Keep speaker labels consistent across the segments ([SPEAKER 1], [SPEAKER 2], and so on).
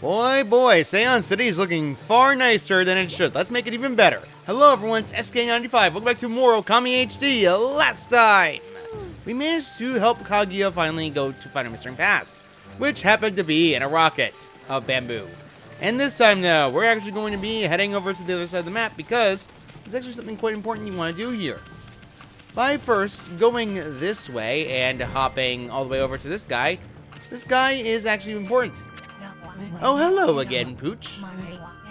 [SPEAKER 1] Boy, Sei'an City is looking far nicer than it should. Let's make it even better. Hello everyone, it's SK95. Welcome back to more Okami HD. Last time, we managed to help Kaguya finally go to find a missing pass, which happened to be in a rocket of bamboo. And this time though, we're actually going to be heading over to the other side of the map because there's actually something quite important you want to do here. By first going this way and hopping all the way over to this guy is actually important. Oh, hello again, Pooch.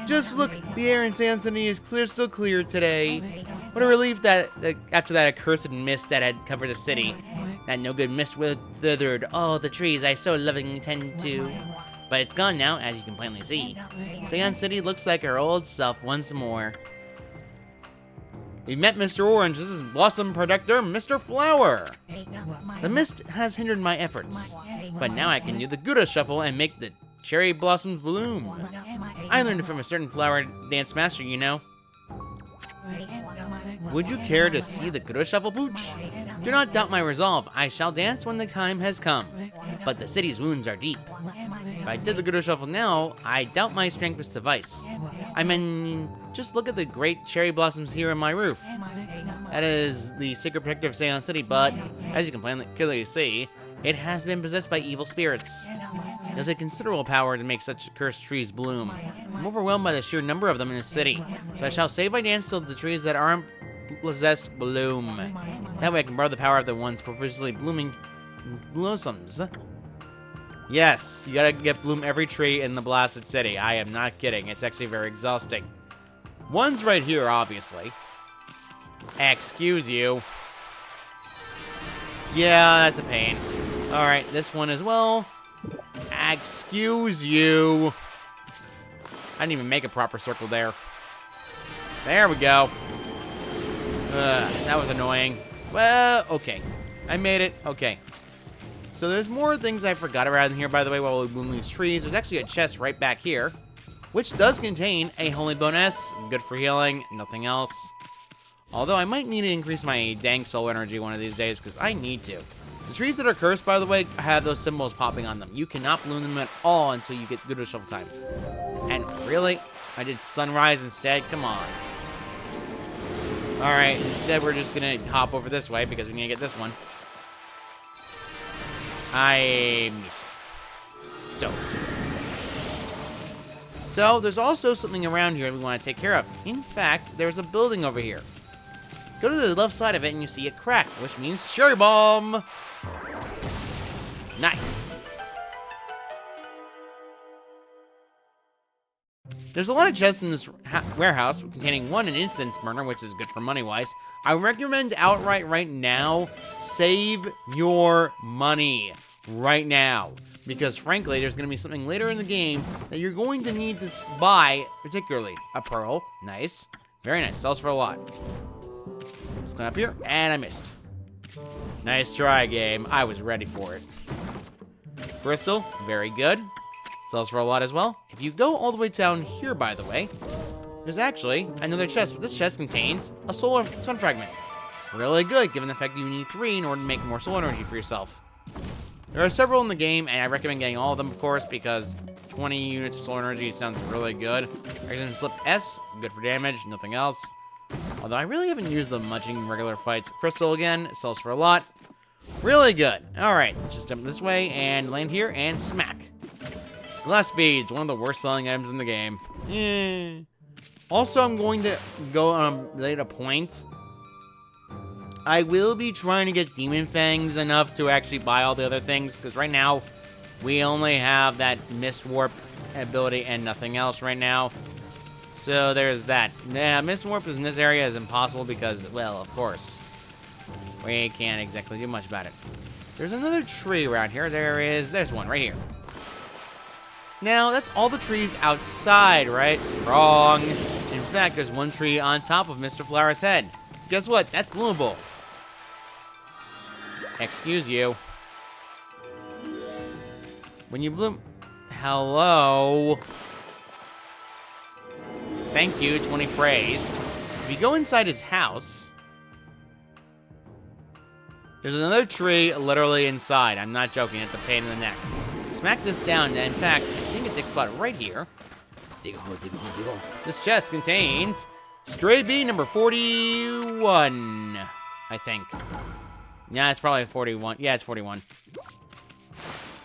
[SPEAKER 1] Just look, the air in Sei'an City is still clear today. What a relief that after that accursed mist that had covered the city, that no good mist withered all the trees I so lovingly tend to. But it's gone now, as you can plainly see. Sei'an City looks like her old self once more. We met Mr. Orange. This is Blossom Protector, Mr. Flower. The mist has hindered my efforts, but now I can do the Gouda Shuffle and make the cherry blossoms bloom. I learned it from a certain flower dance master, you know. Would you care to see the Gouda Shuffle, Pooch? Do not doubt my resolve. I shall dance when the time has come, but the city's wounds are deep. If I did the Gouda Shuffle now, I doubt my strength would suffice. I mean, just look at the great cherry blossoms here on my roof. That is the secret protector of Sei'an City, but as you can clearly see, it has been possessed by evil spirits. It has a considerable power to make such cursed trees bloom. I'm overwhelmed by the sheer number of them in the city, so I shall save my dance till the trees that aren't possessed bloom. That way I can borrow the power of the ones profusely blooming blossoms. Yes, you gotta get bloom every tree in the blasted city. I am not kidding. It's actually very exhausting. One's right here, obviously. Excuse you. Yeah, that's a pain. Alright, this one as well. Excuse you. I didn't even make a proper circle there. There we go. That was annoying. Well, okay. I made it. Okay. So there's more things I forgot around here, by the way, while we bloom these trees. There's actually a chest right back here, which does contain a holy bonus. Good for healing, nothing else. Although I might need to increase my dang soul energy one of these days, because I need to. The trees that are cursed, by the way, have those symbols popping on them. You cannot bloom them at all until you get Gouda Shuffle time. And really? I did sunrise instead? Come on. Alright, instead we're just going to hop over this way, because we need to get this one. I missed. Dope. So, there's also something around here we want to take care of. In fact, there's a building over here. Go to the left side of it and you see a crack, which means cherry bomb. Nice. There's a lot of chests in this warehouse containing an instance burner, which is good for money-wise. I recommend outright right now, save your money right now. Because frankly, there's going to be something later in the game that you're going to need to buy, particularly a pearl. Nice. Very nice. Sells for a lot. Let's climb up here, and I missed. Nice try, game. I was ready for it. Crystal, very good. Sells for a lot as well. If you go all the way down here, by the way, there's actually another chest, but this chest contains a solar sun fragment. Really good, given the fact that you need 3 in order to make more solar energy for yourself. There are several in the game, and I recommend getting all of them, of course, because 20 units of solar energy sounds really good. Action Slip S, good for damage, nothing else. Although I really haven't used them much in regular fights. Crystal again, sells for a lot. Really good. Alright, let's just jump this way and land here and smack. Glass beads, one of the worst selling items in the game. Also, I'm going to go late a point. I will be trying to get Demon Fangs enough to actually buy all the other things, because right now, we only have that Mist Warp ability and nothing else right now. So there's that. Yeah, Mist Warp in this area is impossible because, well, of course, we can't exactly do much about it. There's another tree around here. There's one right here. Now, that's all the trees outside, right? Wrong. In fact, there's one tree on top of Mr. Flower's head. Guess what? That's bloomable. Excuse you. When you bloom... Hello? Thank you, 20 praise. If you go inside his house, there's another tree literally inside. I'm not joking, it's a pain in the neck. Smack this down, and in fact, I think dig spot right here. Dig a hole, dig a hole, dig a hole. This chest contains stray bee number 41, I think. Yeah, it's probably 41. Yeah, it's 41.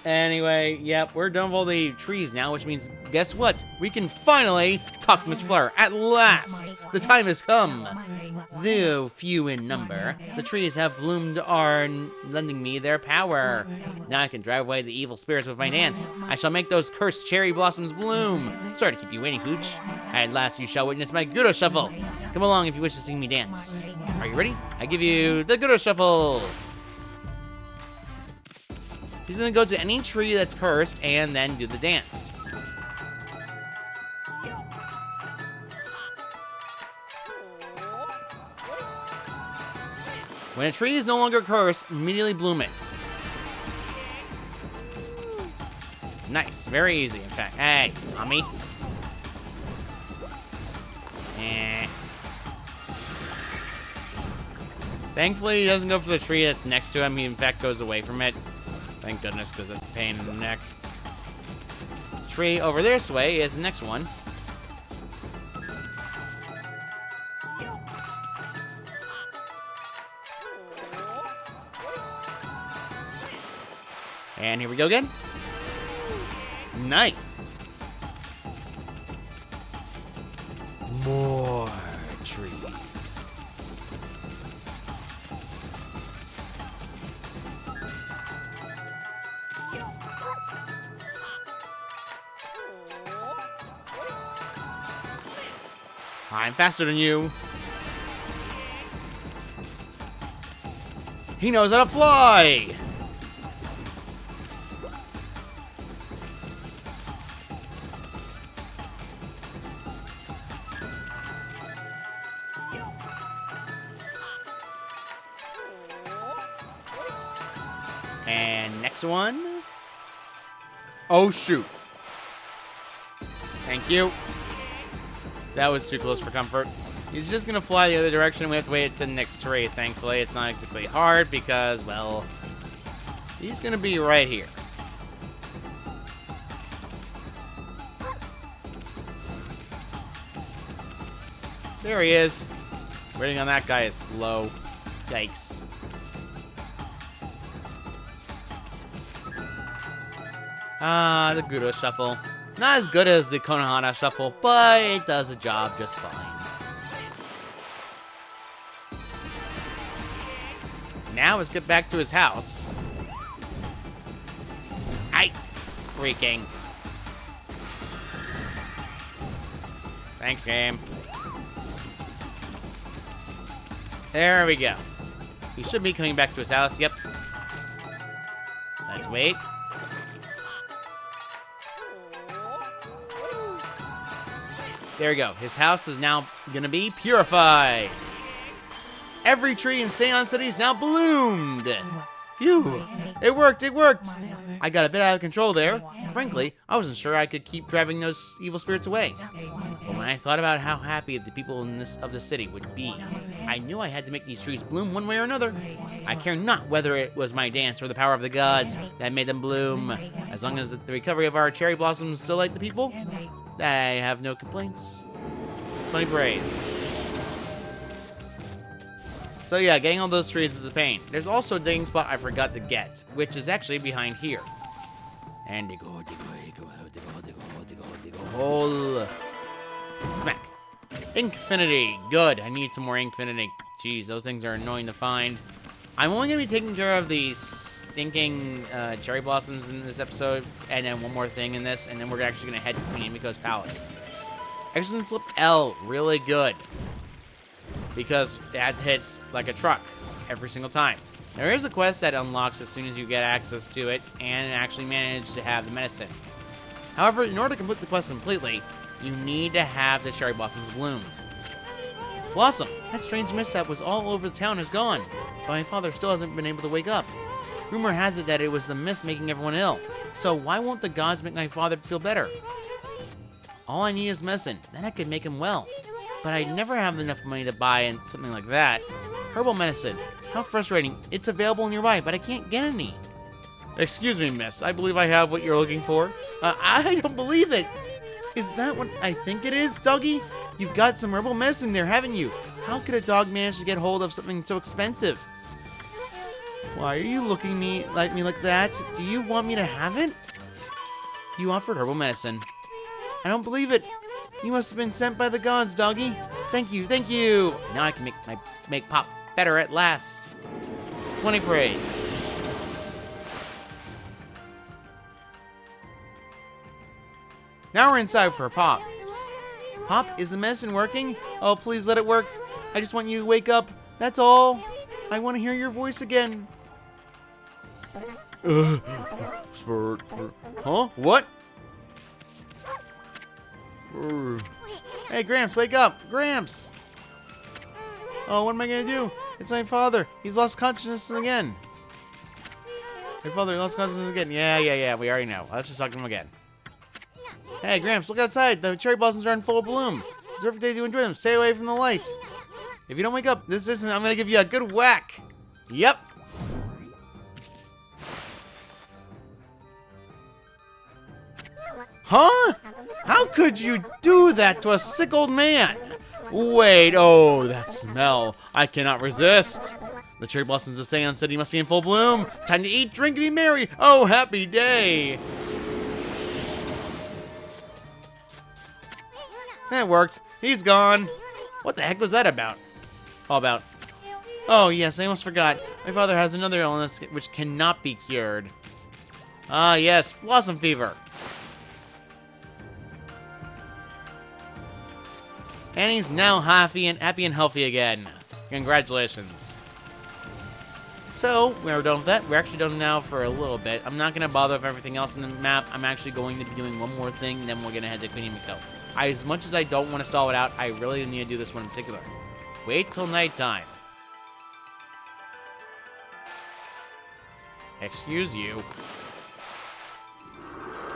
[SPEAKER 1] Anyway, yep, we're done with all the trees now, which means, guess what? We can finally talk to Mr. Flower. At last! The time has come. Though few in number, the trees have bloomed are lending me their power. Now I can drive away the evil spirits with my dance. I shall make those cursed cherry blossoms bloom. Sorry to keep you waiting, Pooch. At last you shall witness my Gudo Shuffle. Come along if you wish to see me dance. Are you ready? I give you the Gudo Shuffle. He's gonna go to any tree that's cursed and then do the dance. When a tree is no longer cursed, immediately bloom it. Nice, very easy, in fact. Hey, mommy. Thankfully, he doesn't go for the tree that's next to him. He, in fact, goes away from it. Thank goodness, because that's a pain in the neck. The tree over this way is the next one. And here we go again. Nice. More trees. I'm faster than you. He knows how to fly. And next one. Oh, shoot. Thank you. That was too close for comfort. He's just gonna fly the other direction. We have to wait to the next tree. Thankfully, it's not exactly hard because, well, he's gonna be right here. There he is. Waiting on that guy is slow. Yikes. Ah, the Gudo Shuffle. Not as good as the Konohana Shuffle, but it does the job just fine. Now let's get back to his house. Freaking. Thanks, game. There we go. He should be coming back to his house, yep. Let's wait. There we go. His house is now gonna be purified. Every tree in Sei'an City is now bloomed. Phew. It worked, it worked. I got a bit out of control there. Frankly, I wasn't sure I could keep driving those evil spirits away. But when I thought about how happy the people in of the city would be, I knew I had to make these trees bloom one way or another. I care not whether it was my dance or the power of the gods that made them bloom. As long as the recovery of our cherry blossoms still like the people, I have no complaints. Plenty praise. So yeah, getting all those trees is a pain. There's also a digging spot I forgot to get, which is actually behind here. And dig a hole, dig a hole, dig a hole, dig a hole, dig a hole, dig a hole, dig a hole. Smack. Inkfinity. Good. I need some more Inkfinity. Jeez, those things are annoying to find. I'm only going to be taking care of the stinking cherry blossoms in this episode, and then one more thing in this, and then we're actually going to head to Queen Himiko's palace. Excellent Slip L. Really good. Because that hits like a truck every single time. There is a quest that unlocks as soon as you get access to it and actually manage to have the medicine. However, in order to complete the quest completely, you need to have the cherry blossoms bloomed. Blossom, that strange mist that was all over the town is gone, but my father still hasn't been able to wake up. Rumor has it that it was the mist making everyone ill, so why won't the gods make my father feel better? All I need is medicine, then I could make him well. But I never have enough money to buy something like that. Herbal medicine. How frustrating. It's available nearby, but I can't get any. Excuse me, miss. I believe I have what you're looking for. I don't believe it. Is that what I think it is, doggy? You've got some herbal medicine there, haven't you? How could a dog manage to get hold of something so expensive? Why are you looking at me like that? Do you want me to have it? You offered herbal medicine. I don't believe it. You must have been sent by the gods, doggy. Thank you, thank you. Now I can make Pop better at last. 20 praise. Now we're inside for Pops. Pop, is the medicine working? Oh, please let it work. I just want you to wake up. That's all. I want to hear your voice again. Huh? What? Hey, Gramps, wake up. Gramps. Oh, what am I going to do? It's my father. He's lost consciousness again. Your father lost consciousness again. Yeah. We already know. Let's just talk to him again. Hey, Gramps, look outside. The cherry blossoms are in full bloom. It's a perfect day to enjoy them. Stay away from the light. If you don't wake up, I'm going to give you a good whack. Yep. Huh? How could you do that to a sick old man? Wait, oh, that smell. I cannot resist. The cherry blossoms of Sei'an City must be in full bloom. Time to eat, drink, and be merry. Oh, happy day. That worked. He's gone. What the heck was that about? All about. Oh, yes, I almost forgot. My father has another illness which cannot be cured. Ah, yes, blossom fever. And he's now happy and healthy again. Congratulations. So, we're done with that. We're actually done now for a little bit. I'm not going to bother with everything else in the map. I'm actually going to be doing one more thing, then we're going to head to Queen Himiko. As much as I don't want to stall it out, I really need to do this one in particular. Wait till nighttime. Excuse you.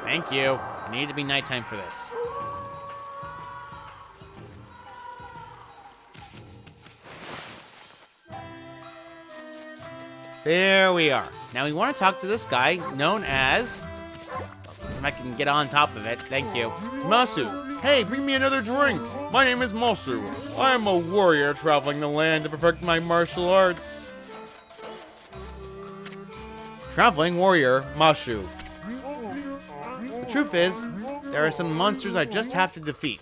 [SPEAKER 1] Thank you. I need to be nighttime for this. There we are. Now we want to talk to this guy known as... If I can get on top of it. Thank you. Masu. Hey, bring me another drink. My name is Masu. I am a warrior traveling the land to perfect my martial arts. Traveling warrior, Masu. The truth is, there are some monsters I just have to defeat.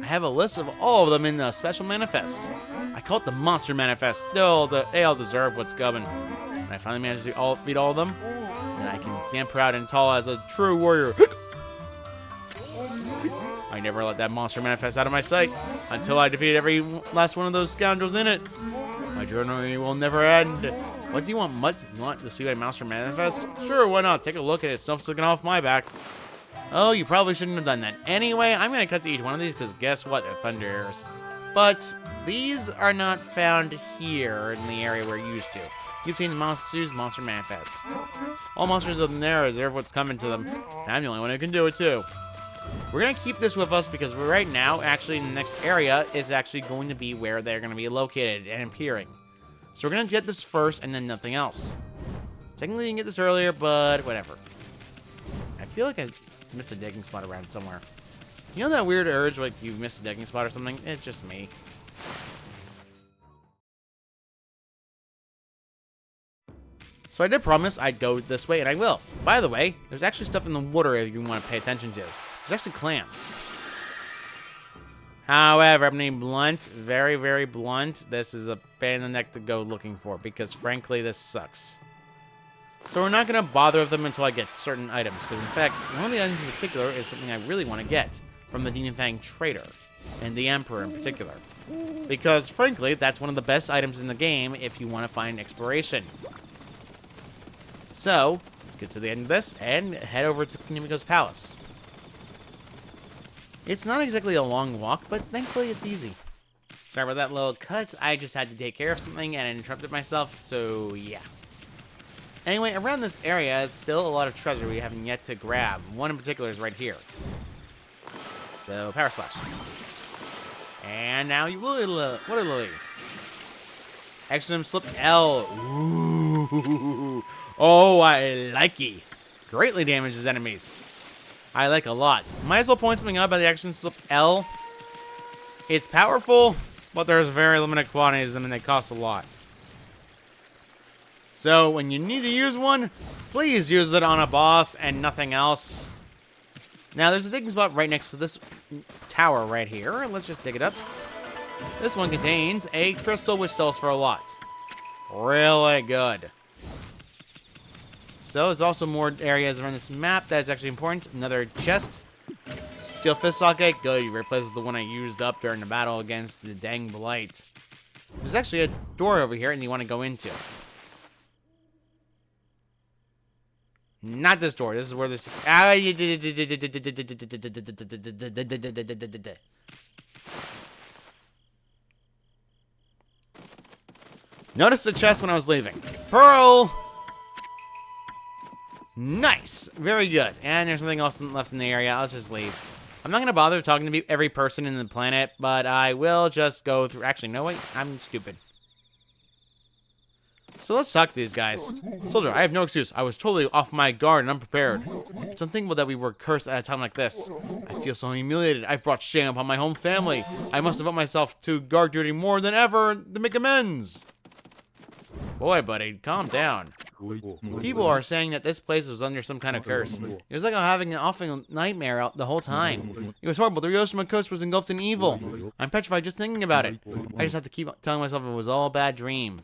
[SPEAKER 1] I have a list of all of them in the special manifest. I call it the Monster Manifest. They all deserve what's coming. When I finally manage to beat all of them, then I can stand proud and tall as a true warrior. I never let that Monster Manifest out of my sight until I defeated every last one of those scoundrels in it. My journey will never end. What do you want, Mutt? You want to see my Monster Manifest? Sure, why not? Take a look at it. Stuff's looking off my back. Oh, you probably shouldn't have done that. Anyway, I'm going to cut to each one of these because guess what? They're thunder arrows. But these are not found here in the area we're used to. You've seen Masu's Monster Manifest. All monsters up there deserve what's coming to them. And I'm the only one who can do it too. We're going to keep this with us because right now, actually, in the next area is actually going to be where they're going to be located and appearing. So we're going to get this first and then nothing else. Technically, you can get this earlier, but whatever. I feel like I missed a digging spot around somewhere. You know that weird urge, like you missed a digging spot or something? It's just me. So I did promise I'd go this way, and I will. By the way, there's actually stuff in the water if you want to pay attention to. There's actually clams. However, I'm being blunt, very, very blunt. This is a pain in the neck to go looking for because, frankly, this sucks. So we're not going to bother with them until I get certain items. Because, in fact, one of the items in particular is something I really want to get from the Demon Fang Trader. And the Emperor in particular. Because, frankly, that's one of the best items in the game if you want to find exploration. So, let's get to the end of this and head over to Himiko's palace. It's not exactly a long walk, but thankfully it's easy. Sorry about that little cut. I just had to take care of something and interrupted myself, so yeah. Anyway, around this area is still a lot of treasure we haven't yet to grab. One in particular is right here. So, Power Slash. And now you Water Lily. Extra slip L. Ooh. Oh, I like it. Greatly damages enemies. I like a lot. Might as well point something out about the action slip L. It's powerful, but there's very limited quantities of them and they cost a lot. So when you need to use one, please use it on a boss and nothing else. Now there's a digging spot right next to this tower right here. Let's just dig it up. This one contains a crystal which sells for a lot. Really good. So there's also more areas around this map that is actually important. Another chest. Steel fist socket. Good. You replaces the one I used up during the battle against the dang blight. There's actually a door over here and you want to go into. Not this door. This is where this... Notice the chest when I was leaving. Pearl! Nice! Very good. And there's nothing else left in the area. Let's just leave. I'm not going to bother talking to every person in the planet, but I will just go through... Actually, no, wait. I'm stupid. So let's talk to these guys. Soldier, I have no excuse. I was totally off my guard and unprepared. It's unthinkable that we were cursed at a time like this. I feel so humiliated. I've brought shame upon my home family. I must devote myself to guard duty more than ever to make amends. Boy, buddy, calm down. People are saying that this place was under some kind of curse. It was like I'm having an awful nightmare out the whole time. It was horrible. The Ryoshima coast was engulfed in evil. I'm petrified just thinking about it. I just have to keep telling myself it was all a bad dream.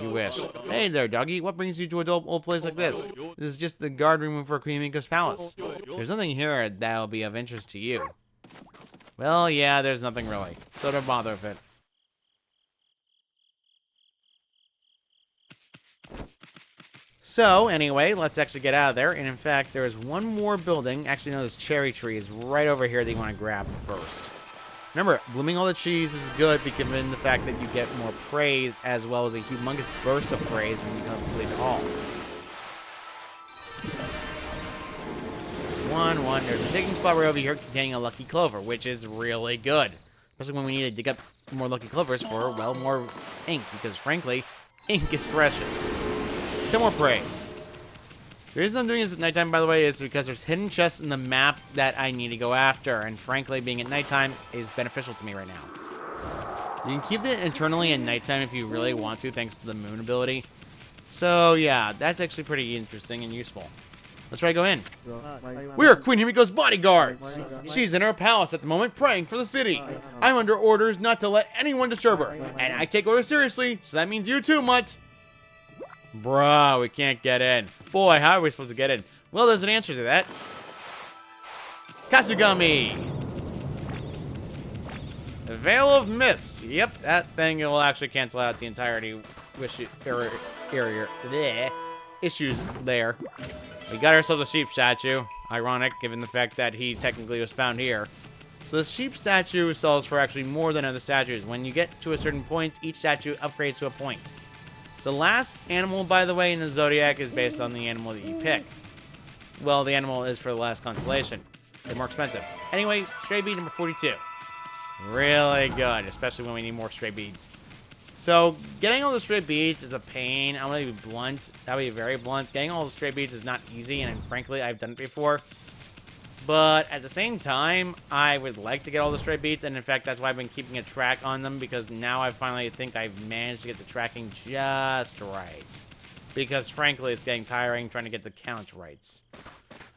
[SPEAKER 1] You wish. Hey there, doggy. What brings you to a dull old place like this? This is just the guard room for Queen Himiko's palace. There's nothing here that'll be of interest to you. Well, yeah, there's nothing really. So don't bother with it. So, anyway, let's actually get out of there. And in fact, there is one more building. Actually, no, this cherry tree is right over here that you want to grab first. Remember, blooming all the trees is good because given the fact that you get more praise as well as a humongous burst of praise when you complete it all. There's a digging spot right over here containing a lucky clover, which is really good. Especially when we need to dig up more lucky clovers for, well, more ink. Because, frankly, ink is precious. 10 more praise. The reason I'm doing this at nighttime, by the way, is because there's hidden chests in the map that I need to go after. And frankly, being at nighttime is beneficial to me right now. You can keep it internally at nighttime if you really want to, thanks to the moon ability. So, yeah, that's actually pretty interesting and useful. Let's try to go in. We are Queen Himiko's bodyguards. She's in her palace at the moment, praying for the city. I'm under orders not to let anyone disturb her. And I take orders seriously, so that means you too, Mutt. Bruh, we can't get in. Boy, how are we supposed to get in? Well, there's an answer to that. Kasugami! Veil of Mist. Yep, that thing will actually cancel out the entirety issues there. We got ourselves a sheep statue. Ironic, given the fact that he technically was found here. So the sheep statue sells for actually more than other statues. When you get to a certain point, each statue upgrades to a point. The last animal, by the way, in the Zodiac is based on the animal that you pick. Well, the animal is for the last constellation. They're more expensive. Anyway, stray bead number 42. Really good, especially when we need more stray beads. So, getting all the stray beads is a pain. I'm going to be blunt. That would be very blunt. Getting all the stray beads is not easy, and frankly, I've done it before. But at the same time, I would like to get all the stray beads, and in fact, that's why I've been keeping a track on them, because now I finally think I've managed to get the tracking just right. Because frankly, it's getting tiring trying to get the count right.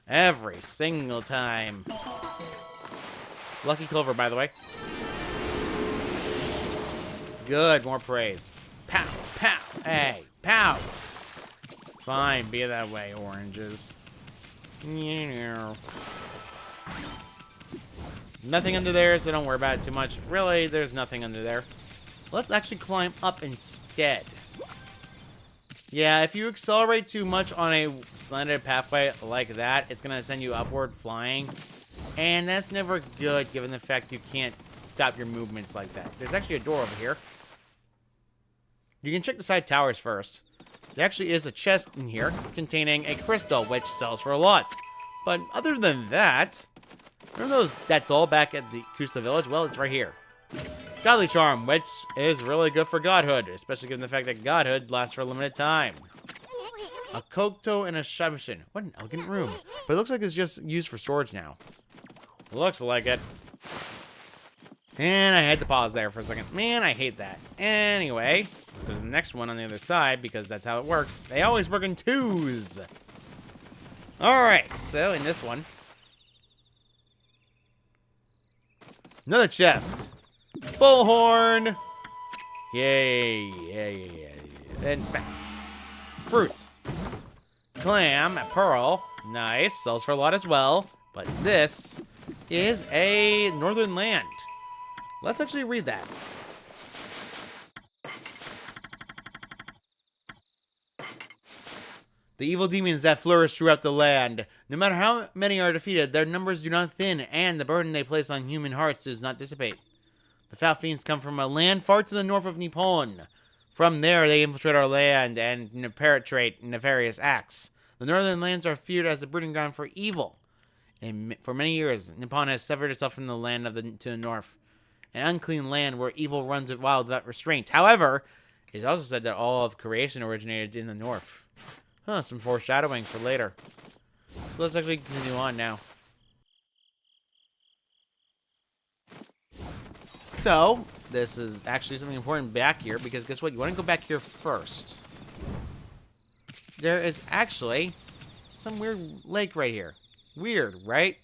[SPEAKER 1] Every single time. Lucky clover, by the way. Good, more praise. Pow, pow, hey, pow. Fine, be that way, oranges. Nothing under there, so don't worry about it too much. Really, there's nothing under there. Let's actually climb up instead. Yeah, if you accelerate too much on a slanted pathway like that, it's going to send you upward flying. And that's never good, given the fact you can't stop your movements like that. There's actually a door over here. You can check the side towers first. There actually is a chest in here containing a crystal, which sells for a lot. But other than that, remember that doll back at the Kusa village? Well, it's right here. Godly charm, which is really good for godhood, especially given the fact that godhood lasts for a limited time. A koto and a shamshin. What an elegant room. But it looks like it's just used for storage now. Looks like it. And I had to pause there for a second. Man, I hate that. Anyway, let's go to the next one on the other side, because that's how it works. They always work in twos. Alright, so in this one, another chest. Bullhorn. Yay. And smack. Fruit. Clam. Pearl. Nice. Sells for a lot as well. But this is a northern land. Let's actually read that. The evil demons that flourish throughout the land. No matter how many are defeated, their numbers do not thin, and the burden they place on human hearts does not dissipate. The foul fiends come from a land far to the north of Nippon. From there, they infiltrate our land and perpetrate nefarious acts. The northern lands are feared as the breeding ground for evil. And for many years, Nippon has severed itself from the land to the north. An unclean land where evil runs wild without restraint. However, it is also said that all of creation originated in the north. Huh, some foreshadowing for later. So let's actually continue on now. So, this is actually something important back here, because guess what? You want to go back here first. There is actually some weird lake right here. Weird, right?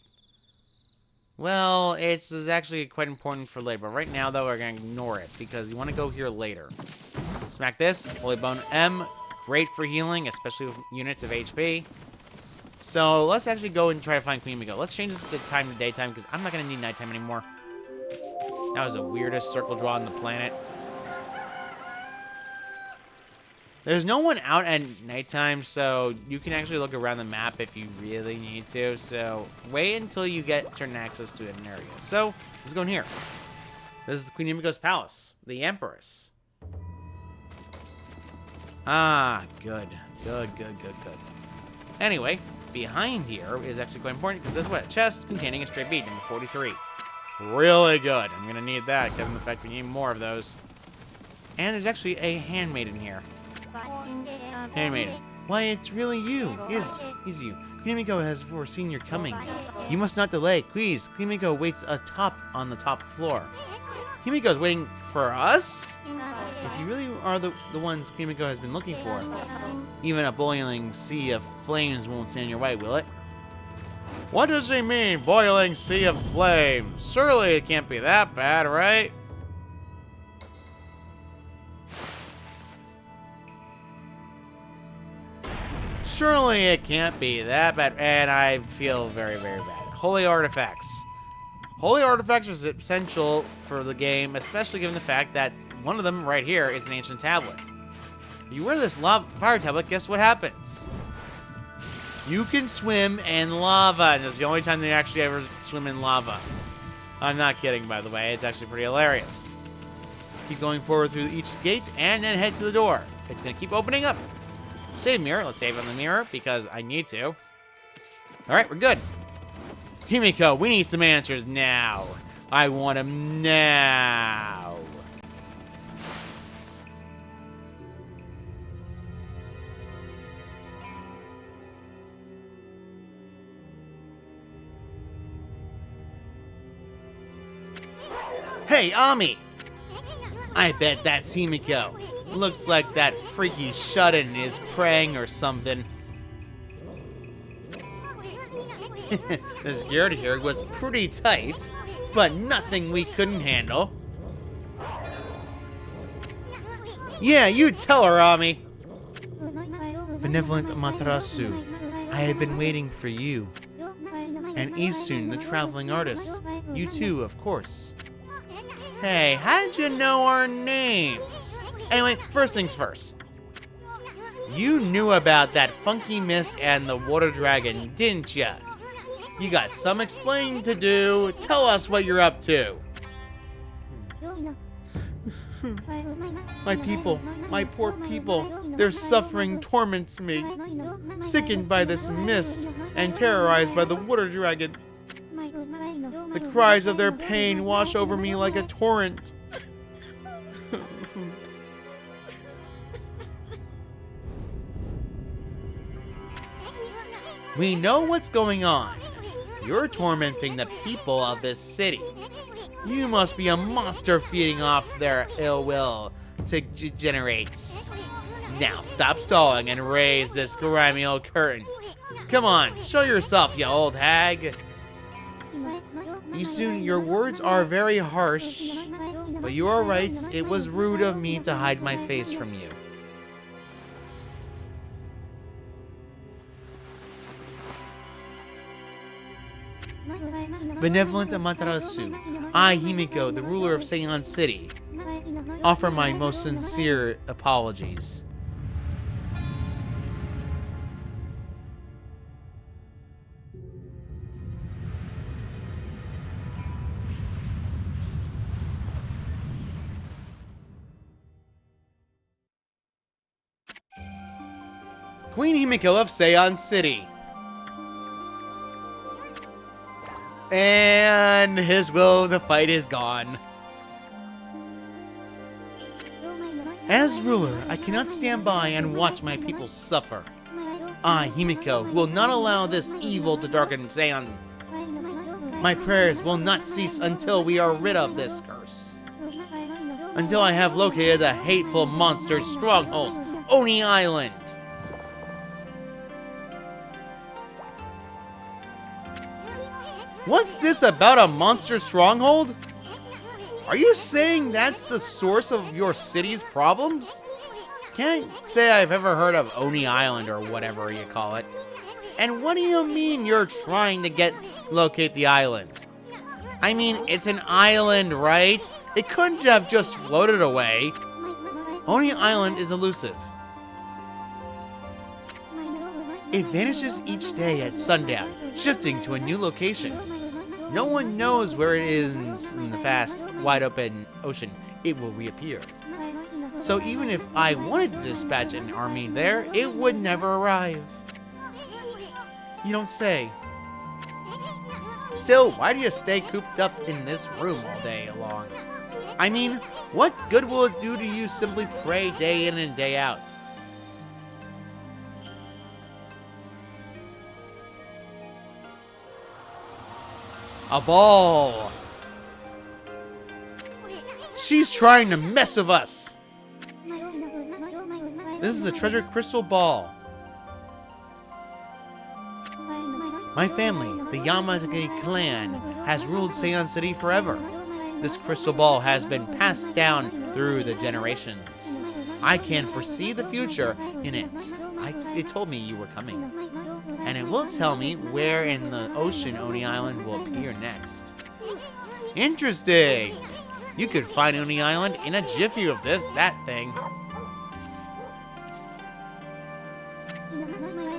[SPEAKER 1] Well, it's actually quite important for later. But right now, though, we're going to ignore it, because you want to go here later. Smack this. Holy Bone M. Great for healing, especially with units of HP. So, let's actually go and try to find Queen Himiko. Let's change this to time to daytime, because I'm not going to need nighttime anymore. That was the weirdest circle draw on the planet. There's no one out at nighttime, so you can actually look around the map if you really need to. So, wait until you get certain access to an area. So, let's go in here. This is Queen Himiko's palace. The Empress. Ah, good. Good. Anyway, behind here is actually quite important, because this is what? A chest containing a straight bead, number 43. Really good. I'm going to need that, given the fact we need more of those. And there's actually a handmaiden here. Handmaiden. Why, it's really you. Is you. Queen Himiko has foreseen your coming. You must not delay. Please, Queen Himiko waits on the top floor. Himiko's waiting for us? If you really are the ones Queen Himiko has been looking for, even a boiling sea of flames won't stand in your way, will it? What does he mean, boiling sea of flames? Surely it can't be that bad, right? Surely it can't be that bad, and I feel very, very bad. Holy artifacts. Holy artifacts are essential for the game, especially given the fact that one of them right here is an ancient tablet. You wear this fire tablet, guess what happens? You can swim in lava, and it's the only time they actually ever swim in lava. I'm not kidding, by the way. It's actually pretty hilarious. Let's keep going forward through each gate, and then head to the door. It's going to keep opening up. Save mirror. Let's save on the mirror, because I need to. All right, we're good. Himiko, we need some answers now. I want them now. Hey, Ami! I bet that's Himiko. Looks like that freaky shut-in is praying or something. The security here was pretty tight, but nothing we couldn't handle. Yeah, you tell her, Ami. Benevolent Amaterasu, I have been waiting for you. And Isun, the traveling artist. You too, of course. Hey, how did you know our names? Anyway, first things first. You knew about that funky mist and the water dragon, didn't ya? You got some explaining to do. Tell us what you're up to. My people, my poor people, their suffering torments me. Sickened by this mist and terrorized by the water dragon. The cries of their pain wash over me like a torrent. We know what's going on. You're tormenting the people of this city. You must be a monster feeding off their ill will to degenerates. Now stop stalling and raise this grimy old curtain. Come on, show yourself, you old hag. Isun, your words are very harsh, but you are right. It was rude of me to hide my face from you. Benevolent Amaterasu, I, Himiko, the ruler of Sei'an City, offer my most sincere apologies. Queen Himiko of Sei'an City. And his will to fight is gone. As ruler, I cannot stand by and watch my people suffer. I, Himiko, will not allow this evil to darken Sei'an. My prayers will not cease until we are rid of this curse. Until I have located the hateful monster's stronghold, Oni Island. What's this about a monster stronghold? Are you saying that's the source of your city's problems? Can't say I've ever heard of Oni Island or whatever you call it. And what do you mean you're trying to locate the island? I mean, it's an island, right? It couldn't have just floated away. Oni Island is elusive. It vanishes each day at sundown, shifting to a new location. No one knows where it is in the vast, wide-open ocean. It will reappear. So even if I wanted to dispatch an army there, it would never arrive. You don't say. Still, why do you stay cooped up in this room all day long? I mean, what good will it do to you simply pray day in and day out? A ball! She's trying to mess with us! This is a treasure crystal ball. My family, the Yamazaki clan, has ruled Sei'an City forever. This crystal ball has been passed down through the generations. I can foresee the future in it. It told me you were coming. And it will tell me where in the ocean Oni Island will appear next. Interesting! You could find Oni Island in a jiffy with that thing.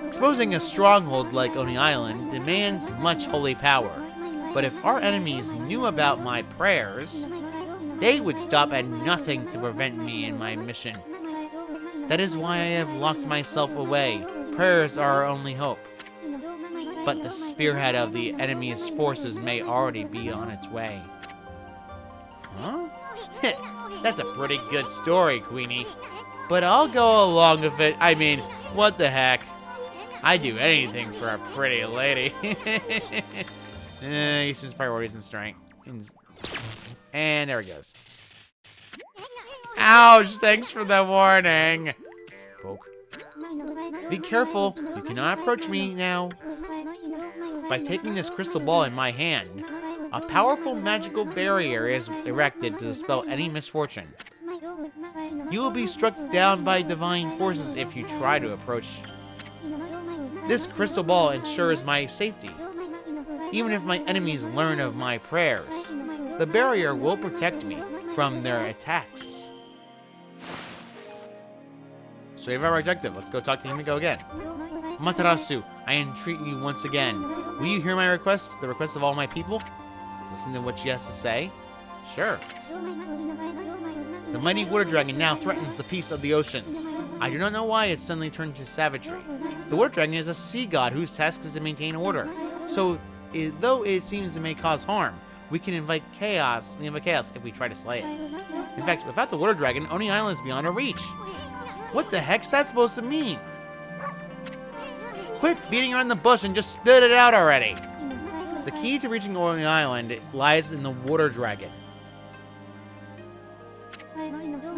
[SPEAKER 1] Exposing a stronghold like Oni Island demands much holy power. But if our enemies knew about my prayers, they would stop at nothing to prevent me in my mission. That is why I have locked myself away. Prayers are our only hope. But the spearhead of the enemy's forces may already be on its way. Huh? That's a pretty good story, Queenie. But I'll go along with it. I mean, what the heck? I'd do anything for a pretty lady. Easton's priorities and strength. And there he goes. Ouch! Thanks for the warning. Poke. Be careful. You cannot approach me now. By taking this crystal ball in my hand, a powerful magical barrier is erected to dispel any misfortune. You will be struck down by divine forces if you try to approach. This crystal ball ensures my safety. Even if my enemies learn of my prayers, the barrier will protect me from their attacks. So you have our objective. Let's go talk to Himiko again. Matarasu, I entreat you once again. Will you hear my request, the request of all my people? Listen to what she has to say. Sure. The mighty water dragon now threatens the peace of the oceans. I do not know why it suddenly turned to savagery. The water dragon is a sea god whose task is to maintain order. So, though it seems it may cause harm, we can invite chaos if we try to slay it. In fact, without the water dragon, Oni Island is beyond our reach. What the heck's that supposed to mean? Quit beating around the bush and just spit it out already. The key to reaching Oni Island lies in the water dragon.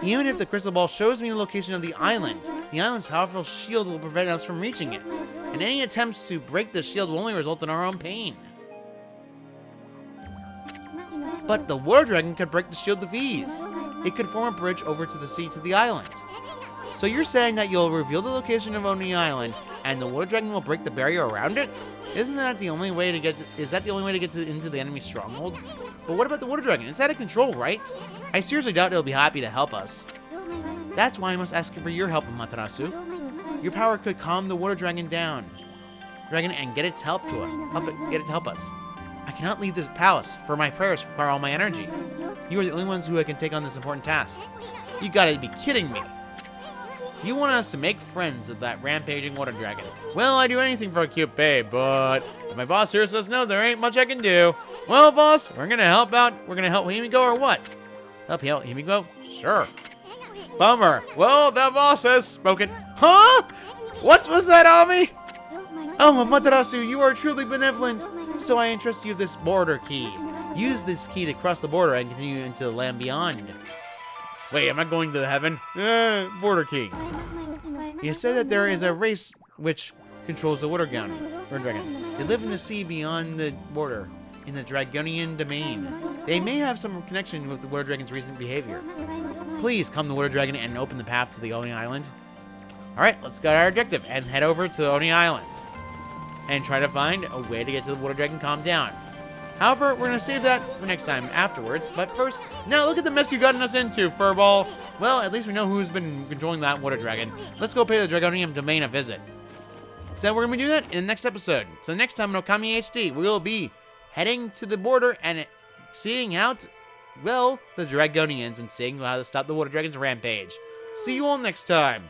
[SPEAKER 1] Even if the crystal ball shows me the location of the island's powerful shield will prevent us from reaching it. And any attempts to break the shield will only result in our own pain. But the water dragon could break the shield with ease. It could form a bridge over to the sea to the island. So you're saying that you'll reveal the location of Oni Island and the water dragon will break the barrier around it? Isn't that the only way to get into the enemy's stronghold? But what about the water dragon? It's out of control, right? I seriously doubt it'll be happy to help us. That's why I must ask for your help, Amaterasu. Your power could calm the water dragon and get it to help us. I cannot leave this palace, for my prayers require all my energy. You are the only ones who can take on this important task. You gotta be kidding me. You want us to make friends with that rampaging water dragon. Well, I'd do anything for a cute babe, but if my boss here says no, there ain't much I can do. Well, boss, we're gonna help out. We're gonna help Himiko or what? Help you out, Himiko? Sure. Bummer. Well, that boss has spoken. Huh? What was that, Ami? Oh, Amaterasu, you are truly benevolent. So I entrust you with this border key. Use this key to cross the border and continue into the land beyond. Wait, am I going to heaven? Border key. You said that there is a race which controls the water dragon. They live in the sea beyond the border, in the Dragonian domain. They may have some connection with the water dragon's recent behavior. Please calm the water dragon and open the path to the Oni Island. Alright, let's get our objective and head over to the Oni Island. And try to find a way to get to the water dragon calm down. However, we're going to save that for next time afterwards. But first, now look at the mess you've gotten us into, Furball. Well, at least we know who's been controlling that water dragon. Let's go pay the Dragonian domain a visit. So we're going to do that in the next episode. So next time on Okami HD, we will be heading to the border and seeing out, well, the Dragonians and seeing how to stop the water dragon's rampage. See you all next time.